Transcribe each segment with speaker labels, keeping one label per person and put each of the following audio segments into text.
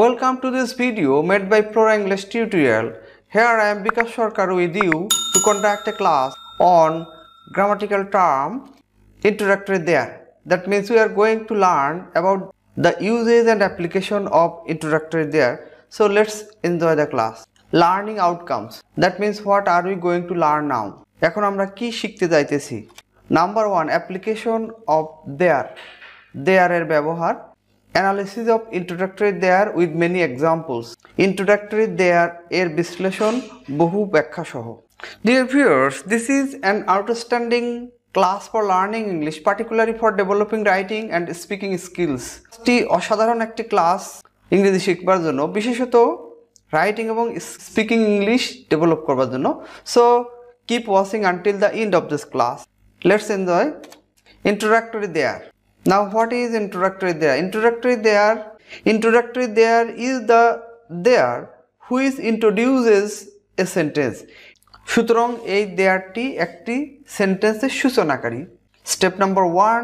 Speaker 1: Welcome to this video made by Pro English Tutorial. Here I am Bikash Sarkar with you to conduct a class on grammatical term introductory there. That means we are going to learn about the usage and application of introductory there. So let's enjoy the class. Learning outcomes. That means what are we going to learn now? এখন আমরা কি শিখতে যাইতেছি? Number 1, application of there. There এর ব্যবহার. Analysis of introductory there with many examples. Introductory there এর বিশ্লেষণ বহু ব্যাখ্যা সহ. Dear viewers, this is an outstanding class for learning English, particularly for developing writing and speaking skills. এটি অসাধারণ একটি ক্লাস ইংরেজি শিখবার জন্য, বিশেষত রাইটিং এবং স্পিকিং ইংলিশ ডেভেলপ করবার জন্য. So keep watching until the end of this class. Let's enjoy introductory there. Now what is introductory there? Introductory there is the there which introduces a sentence. সুতরাং এই দেয়ারটি একটি সেন্টেন্সের সূচনাকারী. Step number 1,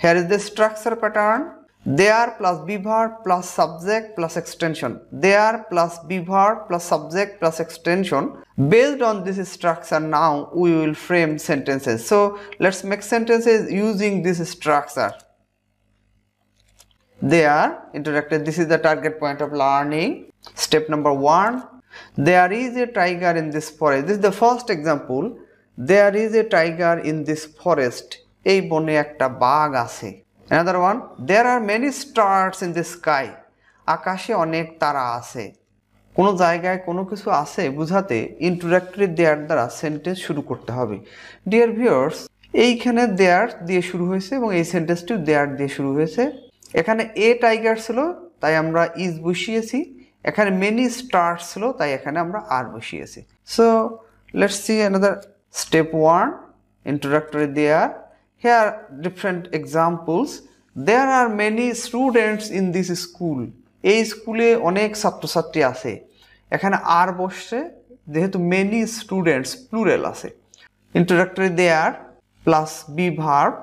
Speaker 1: here is the structure pattern. There plus be verb plus subject plus extension. There plus be verb plus subject plus extension. Based on this structure, now we will frame sentences. So let's make sentences using this structure. There, introductory, this is the target point of learning. Step number 1, there is a tiger in this forest. This is the first example. There is a tiger in this forest. এই বনে একটা বাঘ আছে. Another one, there are many stars in the sky. আকাশে অনেক তারা আছে. কোনো জায়গায় কোনো কিছু আছে বুঝাতে introductory there দ্বারা সেন্টেন্স শুরু করতে হবে. Dear viewers, এইখানে there দিয়ে শুরু হয়েছে এবং এই সেন্টেন্সটিও there দিয়ে শুরু হয়েছে. এখানে এ টাইগার ছিল তাই আমরা ইজ বসিয়েছি, এখানে মেনি স্টার্স ছিল তাই এখানে আমরা আর বসিয়েছি. So let's see another step 1, introductory there. Here different examples. There are many students in this school. এই স্কুলে অনেক ছাত্রছাত্রী আছে. এখানে আর বসছে যেহেতু many students প্লুরাল আছে. Introductory there plus be verb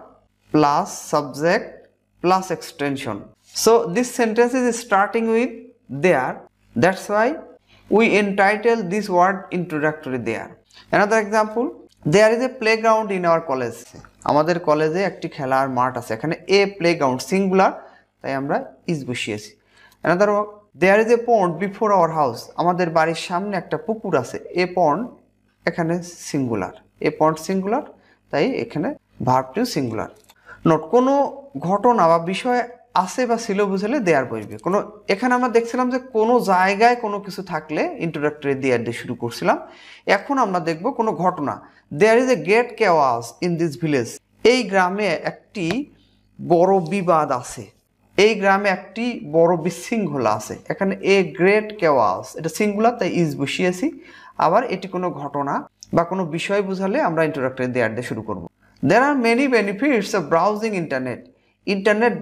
Speaker 1: plus subject plus extension. So this sentence is starting with there. That's why we entitle this word introductory there. Another example, there is a playground in our college. আমাদের কলেজে একটি খেলার মাঠ আছে. এখানে a playground singular তাই আমরা is বসিয়েছি. Another one, there is a pond before our house. আমাদের বাড়ির সামনে একটা পুকুর আছে. a pond এখানে singular. a pond singular তাই এখানে ভার্বটিও singular. নোট, কোনো ঘটনা বা বিষয় আছে বা ছিল বুঝালে দেয়ার বসবে. কোনো এখানে আমরা দেখছিলাম যে কোনো জায়গায় কোনো কিছু থাকলে ইন্ট্রোডাক্টরি দেয়ার দিয়ে শুরু করছিলাম. এখন আমরা দেখব কোনো ঘটনা. There is a great chaos in this village. এই গ্রামে একটি বড় বিবাদ আছে. এই গ্রামে একটি বড় বিশৃঙ্খলা আছে. এখানে এ গ্রেট কেওয়াস এটা সিঙ্গুলার তাই ইজ বসিয়েছি. আবার এটি কোনো ঘটনা বা কোনো বিষয় বুঝালে আমরা ইন্ট্রোডাক্টরি দেয়ার দিয়ে শুরু করব. There are many benefits of browsing internet. Internet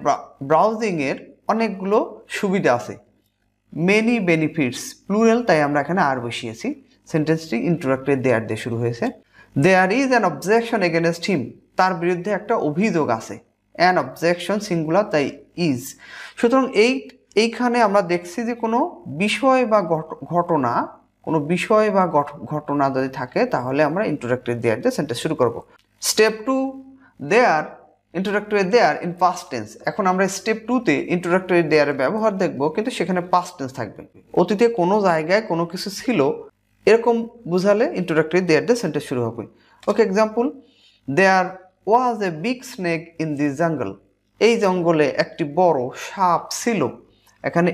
Speaker 1: browsing এর অনেকগুলো সুবিধা আছে. Many benefits প্লুরাল তাই আমরা এখানে আর বসিয়েছি. সেন্টেন্সটি ইন্ট্রোডাক্টরি দেয়ার দিয়ে শুরু হয়েছে. There is an objection against him. তার বিরুদ্ধে একটা অভিযোগ আছে. An objection সিঙ্গুলার তাই is. সুতরাং এইখানে আমরা দেখছি যে কোনো বিষয় বা ঘটনা, কোনো বিষয় বা ঘটনা যদি থাকে তাহলে আমরা ইন্ট্রোডাক্টরি দেয়ার দিয়ে সেন্টেন্স শুরু করব. Step 2, there, introductory there in past tense. এখন আমরা স্টেপ 2 তে introductory there এর ব্যবহার দেখব, কিন্তু সেখানে past tense থাকবে. অতীতে কোনো জায়গায় কোনো কিছু ছিল এরকম বুঝালে introductory there দিয়ে সেন্টেন্স শুরু হবে. Okay, example, there was a big snake in the jungle. এই জঙ্গলে একটি বড় সাপ ছিল. এখানে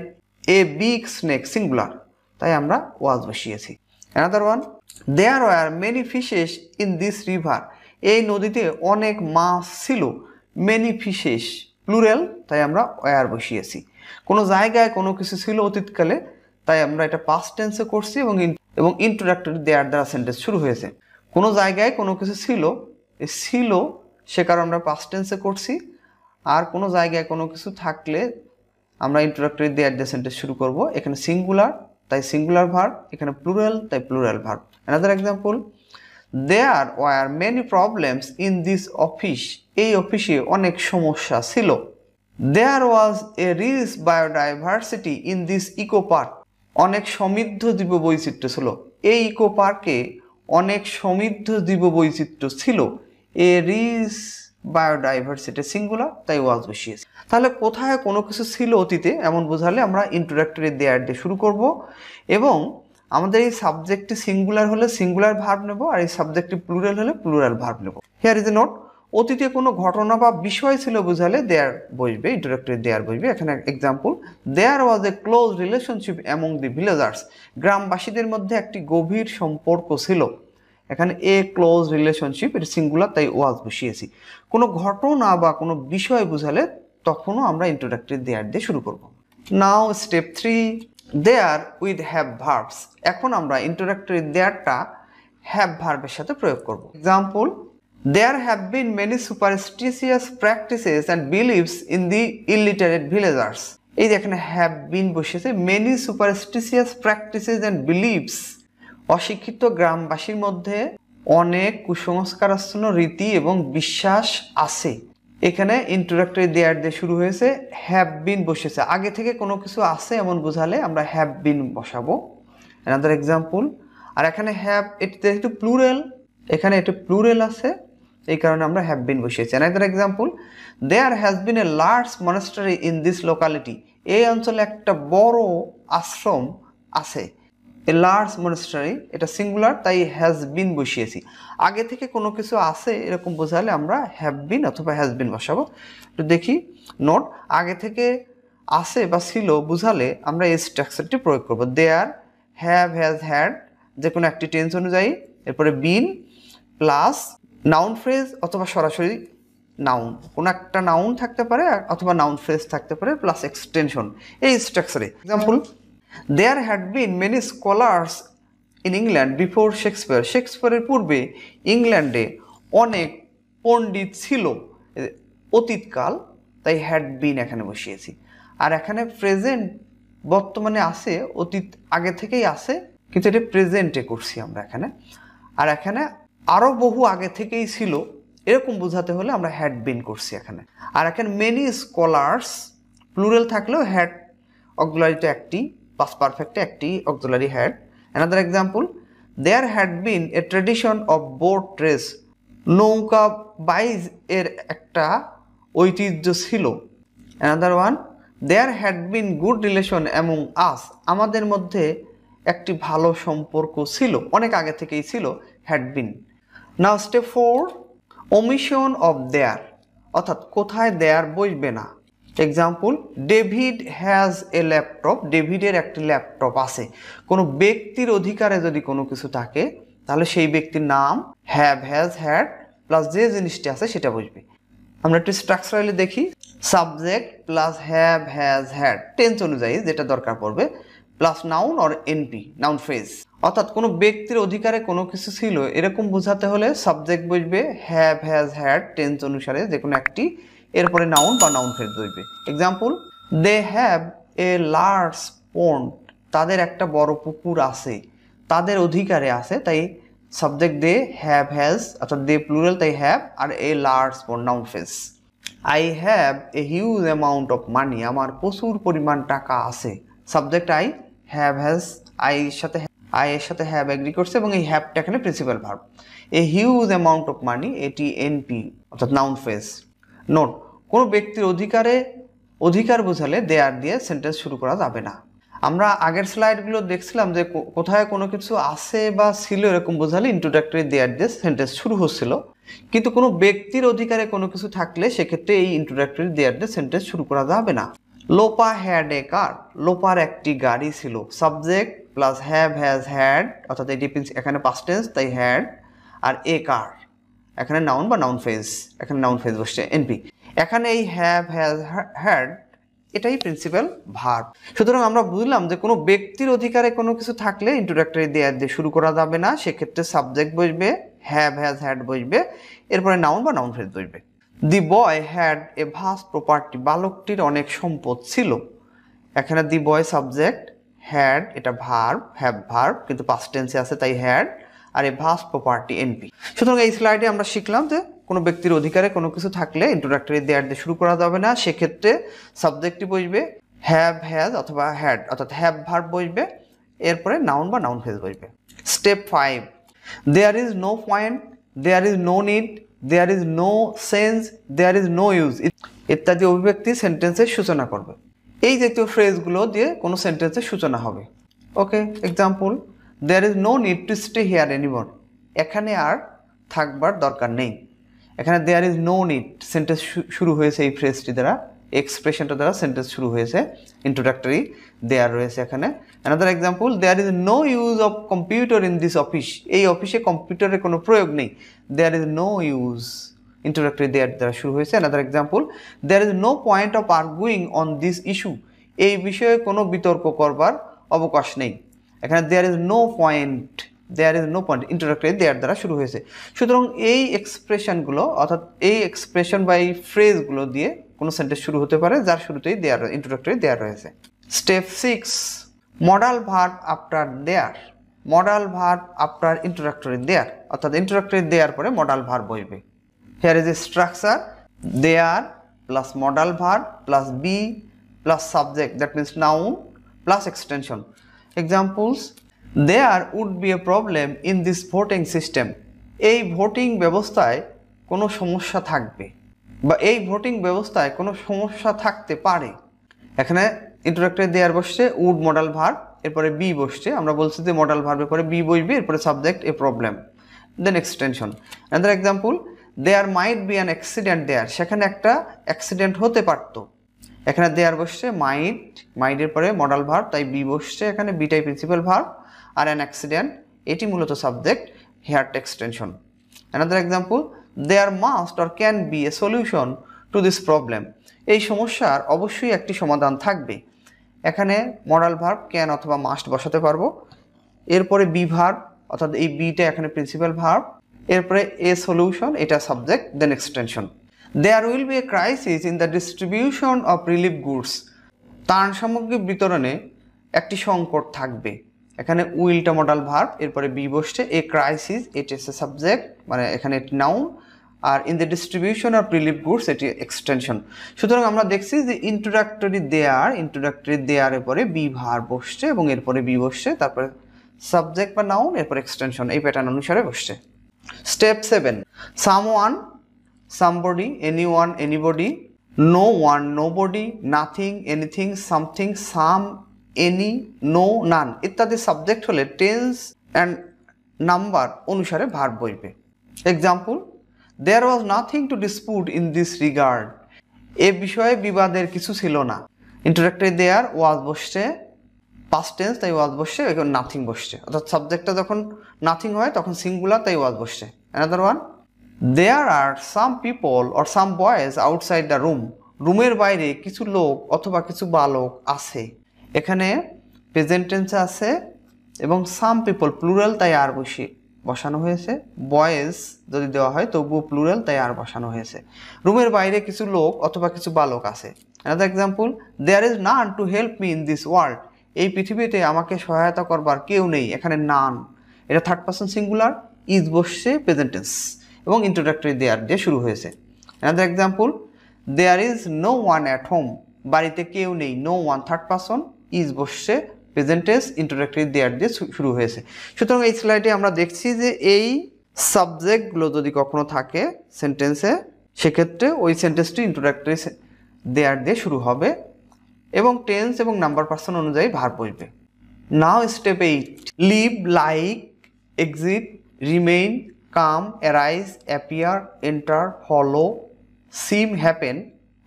Speaker 1: a big snake সিঙ্গুলার তাই আমরা was বসিয়েছি. Another one, there were many fishes in this river. এই নদীতে অনেক মাছ ছিল. মেনি ফিশেস প্লুরাল তাই আমরা ওয়ার বসিয়েছি. কোনো জায়গায় কোনো কিছু ছিল অতীতকালে তাই আমরা এটা পাস্ট টেন্সে করছি এবং ইন্ট্রোডাক্টরি দেয়ার দ্বারা সেন্টেন্স শুরু হয়েছে. কোনো জায়গায় কোনো কিছু ছিল সে কারণে আমরা পাস্ট টেন্সে করছি. আর কোনো জায়গায় কোনো কিছু থাকলে আমরা ইন্ট্রোডাক্টরি দেয়ার দিয়ে সেন্টেন্স শুরু করব. এখানে সিঙ্গুলার তাই সিঙ্গুলার ভার্ব, এখানে প্লুরাল তাই plural verb. Another example, There were many problems in this office. এই অফিসে অনেক সমস্যা ছিল. There was a rich biodiversity in this eco park. অনেক সমৃদ্ধ জীববৈচিত্র্য ছিল। এই ইকো পার্কে অনেক সমৃদ্ধ জীববৈচিত্র্য ছিল। এ রিচ বায়োডাইভার্সিটি সিঙ্গুলার, তাই ওয়াজ বসিয়েছে। তাহলে কোথায় কোনো কিছু ছিল অতীতে এমন বোঝালে আমরা ইন্ট্রোডাক্টরি দেয়ার দিয়ে শুরু করব, এবং আমাদের এই সাবজেক্টটি সিঙ্গুলার হলে সিঙ্গুলার ভার্ব নেব, আর এই সাবজেক্টটি প্লুরাল হলে প্লুরাল ভার্ব নেব। Here is A note. অতীতে কোনো ঘটনা বা বিষয় ছিল বোঝালে দেয়ার বসবে, ইন্ট্রোডাক্টরি দেয়ার বসবে। এখানে example, there was a close relationship among the villagers. গ্রামবাসীদের মধ্যে একটি গভীর সম্পর্ক ছিল। এখানে এ ক্লোজ রিলেশনশিপ, এটা সিঙ্গুলার, তাই ওয়াজ বসিয়েছি। কোনো ঘটনা বা কোনো বিষয় বোঝালে তখনও আমরা ইন্ট্রোডাক্টরি দেয়ার দিয়ে শুরু করব। Now step 3, there with have verbs. এখন আমরা ইন্ট্রোডাক্টরি দেয়ারটা হ্যাভ ভার্বের সাথে প্রয়োগ করব। Example, there have been many superstitious practices and beliefs in the illiterate villagers. এই যে এখানে have been বসেছে, many superstitious practices and beliefs, অশিক্ষিত গ্রামবাসীর মধ্যে অনেক কুসংস্কারাচ্ছন্ন রীতি এবং বিশ্বাস আছে। এখানে ইন্ট্রোডাক্টরি দেয়ার দিয়ে শুরু হয়েছে, have been বসেছে, আগে থেকে কোনো কিছু আছে এমন বোঝালে আমরা have been বসাবো। another example, আর এখানে have, এটা যেহেতু প্লুরাল, এখানে এটা প্লুরাল আছে, এই কারণে আমরা হ্যাভ বিন বসিয়েছি। another example, there has been a large monastery in this locality. এই অঞ্চলে একটা বড় আশ্রম আছে। a large monastery, এটা সিঙ্গুলার, তাই হ্যাজ বিন বসিয়েছি। আগে থেকে কোনো কিছু আছে এরকম বোঝালে আমরা হ্যাভ বিন অথবা হ্যাজ বিন বসাবো। একটু দেখি নোট, আগে থেকে আছে বা ছিল বোঝালে আমরা এই স্ট্রাকচারটি প্রয়োগ করব। দেয়ার, হ্যাভ, হ্যাজ, হ্যাড, যে কোনো একটি টেন্স অনুযায়ী, এরপরে বিন প্লাস নাউন ফ্রেজ অথবা সরাসরি নাউন, কোনো একটা নাউন থাকতে পারে অথবা নাউন ফ্রেজ থাকতে পারে, প্লাস এক্সটেনশন, এই স্ট্রাকচারে। Example, there had been many scholars in England before Shakespeare. শেক্সপিয়ারের পূর্বে ইংল্যান্ডে অনেক পণ্ডিত ছিল, অতীতকাল, তাই হ্যাড বিন এখানে বসিয়েছি। আর এখানে প্রেজেন্ট, বর্তমানে আছে, অতীত আগে থেকেই আছে, কিন্তু এটা প্রেজেন্টে করছি আমরা এখানে। আর এখানে আরও বহু আগে থেকেই ছিল, এরকম বোঝাতে হলে আমরা হ্যাড বিন করছি এখানে। আর এখানে মেনি স্কলার্স, প্লুরাল থাকলেও হ্যাড অক্সিলারিটা একটি, পাস্ট পারফেক্টে একটি auxiliary had. Another example, there had been a tradition of boat race. নৌকা বাইজ এর একটা ঐতিহ্য ছিল। Another one, there had been good relation among us. আমাদের মধ্যে একটি ভালো সম্পর্ক ছিল, অনেক আগে থেকেই ছিল, had been. Now step 4, omission of there, অর্থাৎ কোথায় দেয়ার বসবে না। Example, David has a laptop. ডেভিডের একটি ল্যাপটপ আছে। কোনো ব্যক্তির অধিকারে যদি কোনো কিছু থাকে তাহলে সেই ব্যক্তির নাম হ্যাভ, হ্যাজ, হ্যাড প্লাস যে জিনিসটি আছে সেটা বসবে। আমরা একটু স্ট্রাকচারালি দেখি, subject plus have, has, had, tense অনুযায়ী যেটা দরকার পড়বে, plus noun or NP, noun phrase. অর্থাৎ কোনো ব্যক্তির অধিকারে কোনো কিছু ছিল এরকম বোঝাতে হলে সাবজেক্ট বসবে হ্যাভ, হ্যাজ, হ্যাড, টেন্স অনুসারে যে কোনো একটি, এরপরে নাউন বা নাউন ফ্রেজ বসবে। Example, they have a large pond. তাদের একটা বড় পুকুর আছে, তাদের অধিকারে আছে, তাই সাবজেক্ট দে, হ্যাভ, হ্যাজ, অর্থাৎ দে প্লুরাল, তাই হ্যাভ, আর a large pond, noun phrase. I have a huge amount of money. আমার প্রচুর পরিমাণ টাকা আছে। Subject I, have, has, I এর সাথে হ্যাভ এগ্রি করছে এবং এই হ্যাভটা এখানে principal verb. A huge amount of money, এটি এনপি অর্থাৎ নাউন ফ্রেজ। নোট, কোনো ব্যক্তির অধিকার বোঝালে দেয়ার দিয়ে সেন্টেন্স শুরু করা যাবে না। আমরা আগের স্লাইডগুলো দেখছিলাম যে কোথায় কোনো কিছু আছে বা ছিল এরকম বোঝালে ইন্ট্রোডাক্টরি দেয়ার দিয়ে সেন্টেন্স শুরু হচ্ছিল, কিন্তু কোনো ব্যক্তির অধিকারে কোনো কিছু থাকলে সেক্ষেত্রে এই ইন্ট্রোডাক্টরি দেয়ার দিয়ে সেন্টেন্স শুরু করা যাবে না। লোপা হ্যাড এ কার। লোপার একটি গাড়ি ছিল। Subject plus have, has, had, অর্থাৎ এটি এখানে পাস্ট টেন্স, তাই হ্যাড, আর এ কার এখানে নাউন বা নাউন ফ্রেজ, এখানে নাউন ফ্রেজ বসছে এনপি। এখানে এই হ্যাভ, হ্যাজ, হ্যাড এটাই প্রিন্সিপাল ভার্ব। সুতরাং আমরা বুঝলাম যে কোনো ব্যক্তির অধিকারে কোনো কিছু থাকলে ইন্ট্রোডাক্টরি দেয়ার দিয়ে শুরু করা যাবে না, সেক্ষেত্রে সাবজেক্ট বসবে, হ্যাভ, হ্যাজ, হ্যাড বসবে, এরপরে নাউন বা নাউন ফ্রেজ বসবে। The boy had a vast property. বালকটির অনেক সম্পদ ছিল। এখানে দি বয় সাবজেক্ট, হ্যাড এটা ভার্ব, হ্যাভ ভার্ব, কিন্তু পাস্ট টেন্সে আছে তাই হ্যাড, আর এ ভাস্ট প্রপার্টি এনপি। সুতরাং এই স্লাইডে আমরা শিখলাম যে কোনো ব্যক্তির অধিকারে কোনো কিছু থাকলে ইন্ট্রোডাক্টরি দেয়ার দিয়ে শুরু করা যাবে না, সেক্ষেত্রে সাবজেক্টটি বসবে হ্যাভ, হ্যাজ অথবা হ্যাড, অর্থাৎ হ্যাভ ভার্ব বসবে, এরপরে নাউন বা নাউন ফ্রেজ বসবে। Step 5, there is no point, there is no need, there is no sense, there is no use ইত্যাদি অভিব্যক্তি সেন্টেন্সের সূচনা করবে। এই জাতীয় ফ্রেজগুলো দিয়ে কোনো সেন্টেন্সের সূচনা হবে। Okay, example, there is no need to stay here anymore, এখানে আর থাকবার দরকার নেই। এখানে there is no need sentence শুরু হয়েছে এই ফ্রেজটি দ্বারা, এক্সপ্রেশনটা দ্বারা সেন্টেন্স শুরু হয়েছে, ইন্ট্রোডাক্টরি দেয়ার রয়েছে এখানে। Another example, there is no use of computer in this office, এই অফিসে কম্পিউটারের কোনো প্রয়োগ নেই, there is no use, introductory there দ্বারা শুরু হয়েছে। Another example, there is no point of arguing on this issue, এই বিষয়ে কোনো বিতর্ক করবার অবকাশ নেই। এখানে there is no point, there is no point, introductory there দ্বারা শুরু হয়েছে। সুতরাং এই এক্সপ্রেশনগুলো অর্থাৎ এই এক্সপ্রেশন বা এই ফ্রেজগুলো দিয়ে কোনো সেন্টেন্স শুরু হতে পারে যার শুরুতেই দেয়ার, ইন্ট্রোডাক্টরি দেয়ার রয়েছে। Step 6, modal verb after there, modal verb after introductory there, অর্থাৎ ইন্ট্রোডাক্টরি দেয়ার পরে মডাল ভার্ব বসবে। Here is a structure, there plus modal verb plus be plus subject, that means noun plus extension. Examples, there would be a problem in this voting system, এই voting ব্যবস্থায় কোনো সমস্যা থাকবে বা এই voting ব্যবস্থায় কোনো সমস্যা থাকতে পারে। এখানে ইন্ট্রোডাক্টরি দেয়ার বসছে, উড মডাল ভার্ব, এরপরে বি বসছে, আমরা বলছি যে মডাল ভার্বের পরে বি বসবে, এরপরে subject a problem, then extension. Another example, there might be an accident there, সেখানে একটা অ্যাক্সিডেন্ট হতে পারতো। এখানে দেয়ার বসছে মাইট, মাইটের পরে মডাল ভার্ব, তাই বি বসছে এখানে, বিটাই প্রিন্সিপাল ভার্ব, আর অ্যান অ্যাক্সিডেন্ট এটি মূলত subject, here extension. Another example, there must or can be a solution to this problem, এই সমস্যার অবশ্যই একটি সমাধান থাকবে। এখানে মডাল ভার্ব ক্যান অথবা মাস্ট বসাতে পারবো, এরপরে বি ভার্ব অর্থাৎ এই বিটা এখানে প্রিন্সিপাল ভার্ব, এরপরে এ সলিউশন এটা subject, then extension. There will be a crisis in the distribution of relief goods, ত্রাণ সামগ্রী বিতরণে একটি সংকট থাকবে। এখানে উইলটা মডাল ভার্ব, এরপরে বি বসছে, এ ক্রাইসিস এটি হচ্ছে সাবজেক্ট, মানে এখানে এটি নাউন, আর in the distribution of relief goods এটি এক্সটেনশন। সুতরাং আমরা দেখছি যে ইন্ট্রোডাক্টরি দেয়ারের পরে বি ভার্ব বসছে এবং এরপরে বি বসছে, তারপরে সাবজেক্ট বা নাউন, এরপর এক্সটেনশন, এই প্যাটার্ন অনুসারে বসছে। Step 7, someone, somebody, anyone, anybody, no one, nobody, nothing, anything, something, some, any, no, none ইত্যাদি সাবজেক্ট হলে টেন্স অ্যান্ড নাম্বার অনুসারে ভার্ব বসবে। Example, there was nothing to dispute in this regard, এ বিষয়ে বিবাদের কিছু ছিল না। ইন্ট্রোডাক্টরি দেয়ার, ওয়াজ বসছে, পাস্ট টেন্স তাই ওয়াজ বসছে, এখন নাথিং বসছে, অর্থাৎ সাবজেক্টটা যখন নাথিং হয় তখন সিঙ্গুলার তাই ওয়াজ বসছে। Another one, there are some people or some boys outside the room, রুমের বাইরে কিছু লোক অথবা কিছু বালক আছে। এখানে প্রেজেন্ট টেন্সে আছে এবং সাম পিপল প্লুরাল তাই আর বসানো হয়েছে, বয়েজ যদি দেওয়া হয় তবুও প্লুরাল তাই আর বসানো হয়েছে। রুমের বাইরে কিছু লোক অথবা কিছু বালক আছে। Another example, there is none to help me in this world, এই পৃথিবীতে আমাকে সহায়তা করবার কেউ নেই। এখানে নান এটা থার্ড পারসন সিঙ্গুলার, ইজ বসছে প্রেজেন্ট টেন্স এবং ইন্ট্রোডাক্টরি দেয়ার দিয়ে শুরু হয়েছে। Another example, there is no one at home, বাড়িতে কেউ নেই, no one third person, is বসছে প্রেজেন্ট টেন্স, ইন্ট্রোডাক্টরি দেয়ার দিয়ে শুরু হয়েছে। সুতরাং এই স্লাইডে আমরা দেখছি যে এই সাবজেক্টগুলো যদি কখনো থাকে সেন্টেন্সে, সেক্ষেত্রে ওই সেন্টেন্সটি ইন্ট্রোডাক্টরি দেয়ার দিয়ে শুরু হবে এবং টেন্স এবং নাম্বার পার্সন অনুযায়ী ভার্ব বসবে। Now step 8, live, like, exist, remain, come, arise, appear, enter, follow, seem, happen,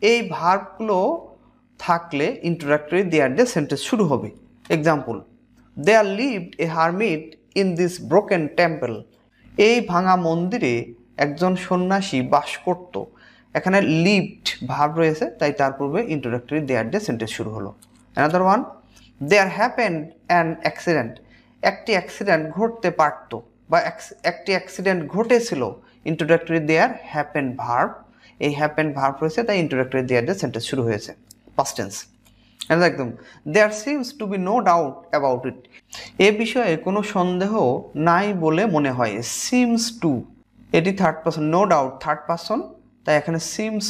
Speaker 1: এই ভার্বগুলো থাকলে ইন্ট্রোডাক্টরি দেয়ার দিয়ে সেন্টেন্স শুরু হবে। Example, there lived a hermit in this broken temple, এই ভাঙা মন্দিরে একজন সন্ন্যাসী বাস করত। এখানে লিভড ভার্ব রয়েছে তাই তার পূর্বে ইন্ট্রোডাক্টরি দেয়ার দিয়ে সেন্টেন্স শুরু হলো। Another one, there happened an accident, একটি অ্যাক্সিডেন্ট ঘটতে পারত বা একটি অ্যাক্সিডেন্ট ঘটেছিল, ইন্ট্রোডাক্টরি দেয়ার হ্যাপেন ভার্ব, এই হ্যাপেন ভার্ব রয়েছে তাই ইন্ট্রোডাক্টরি দেয়ার দিয়ে সেন্টেন্স শুরু হয়েছে, পাস্ট টেন্স। একদম, there seems to be no doubt about it, এ বিষয়ে কোনো সন্দেহ নাই বলে মনে হয়। সিমস টু এটি third person, no doubt third person, তাই এখানে সিমস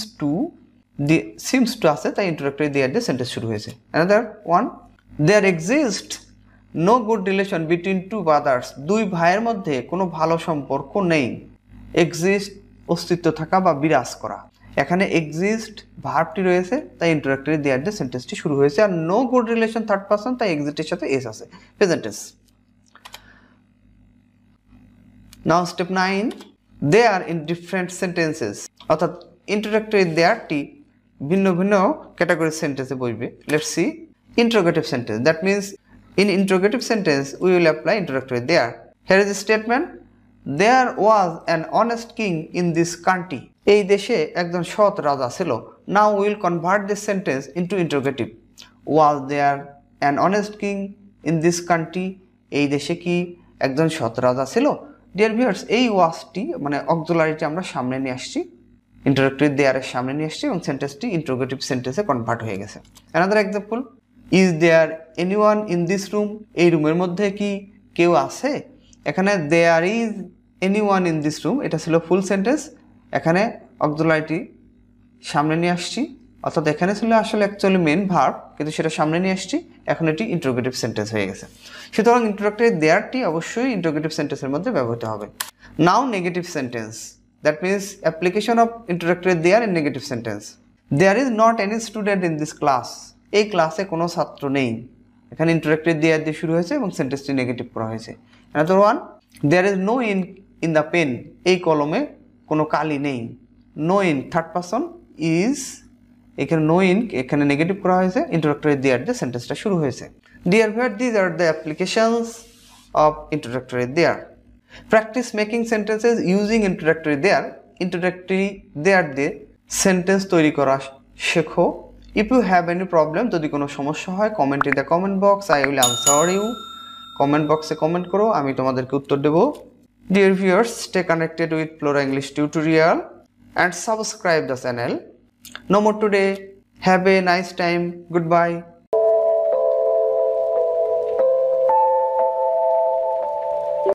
Speaker 1: টু আছে, তাই ইন্ট্রোডাক্টরি দেয়ার দিয়ে সেন্টেন্স শুরু হয়েছে। Another one, there exist no good relation between two brothers, দুই ভাইয়ের মধ্যে কোনো ভালো সম্পর্ক নেই। এক্সিস্ট অস্তিত্ব থাকা বা বিরাজ করা, এখানে এক্সিস্ট ভার্বটি রয়েছে, তাই ইন্ট্রোডাক্টরি দেয়ার দিয়ে সেন্টেন্সটি শুরু হয়েছে। আর no good relation third person, তাই এক্সিস্টের সাথে এস আছে, present tense. Now step 9, they are in different sentences, অর্থাৎ ইন্ট্রোডাক্টরি দেয়ারটি ভিন্ন ভিন্ন ক্যাটাগরির সেন্টেন্সে বসবে। Let's see interrogative sentence, that means in interrogative sentence we will apply introductory there. Here is a statement, there was an honest king in this country, এই দেশে একজন সৎ রাজা ছিল। Now we will convert this sentence into interrogative, was there an honest king in this country, এই দেশে কি একজন সৎ রাজা ছিল? ডিয়ার ভিউয়ার্স, এই ওয়াজটি মানে অক্সিলারিটি আমরা সামনে নিয়ে আসছি, ইন্ট্রোডাক্টরি দেয়ারের সামনে নিয়ে আসছি এবং সেন্টেন্সটি ইন্ট্রোগেটিভ সেন্টেন্সে কনভার্ট হয়ে গেছে। Another example, is there anyone in this room, এই রুমের মধ্যে কি কেউ আছে? এখানে there is anyone in this room, এটা ছিল ফুল সেন্টেন্স, এখানে অক্সিলারিটি সামনে নিয়ে আসছি, অর্থাৎ এখানে ছিল আসলে অ্যাকচুয়ালি মেন ভার্ব, কিন্তু সেটা সামনে নিয়ে আসছি, এখন এটি ইন্ট্রোগেটিভ সেন্টেন্স হয়ে গেছে। সুতরাং ইন্ট্রোডাক্টরি দেয়ারটি অবশ্যই ইন্ট্রোগেটিভ সেন্টেন্সের মধ্যে ব্যবহৃত হবে। Now negative sentence, that means application of introductory there in negative sentence. There is not any student in this class, এই ক্লাসে কোনো ছাত্র নেই, এখানে ইন্ট্রোডাক্টরি দেয়ার দিয়ে শুরু হয়েছে এবং সেন্টেন্সটি নেগেটিভ করা হয়েছে। Another one, there is no ink in the pen, এই কলমে কোনো কালি নেই। No ink third person, is এখানে নো ইঙ্ক, এখানে নেগেটিভ করা হয়েছে, ইন্ট্রোডাক্টরি দেয়ার দিয়ে সেন্টেন্সটা শুরু হয়েছে। Dear viewer, this are the applications of introductory there. Practice making sentences using introductory there, introductory there দিয়ে সেন্টেন্স তৈরি করা শেখো। If you have any problem, যদি কোনো সমস্যা হয়, comment in the comment box, I will answer you. Comment বক্সে comment করো, আমি তোমাদেরকে উত্তর দেবো। Dear viewers, stay connected with Plora English tutorial and subscribe the channel. No more today. Have a nice time. Goodbye.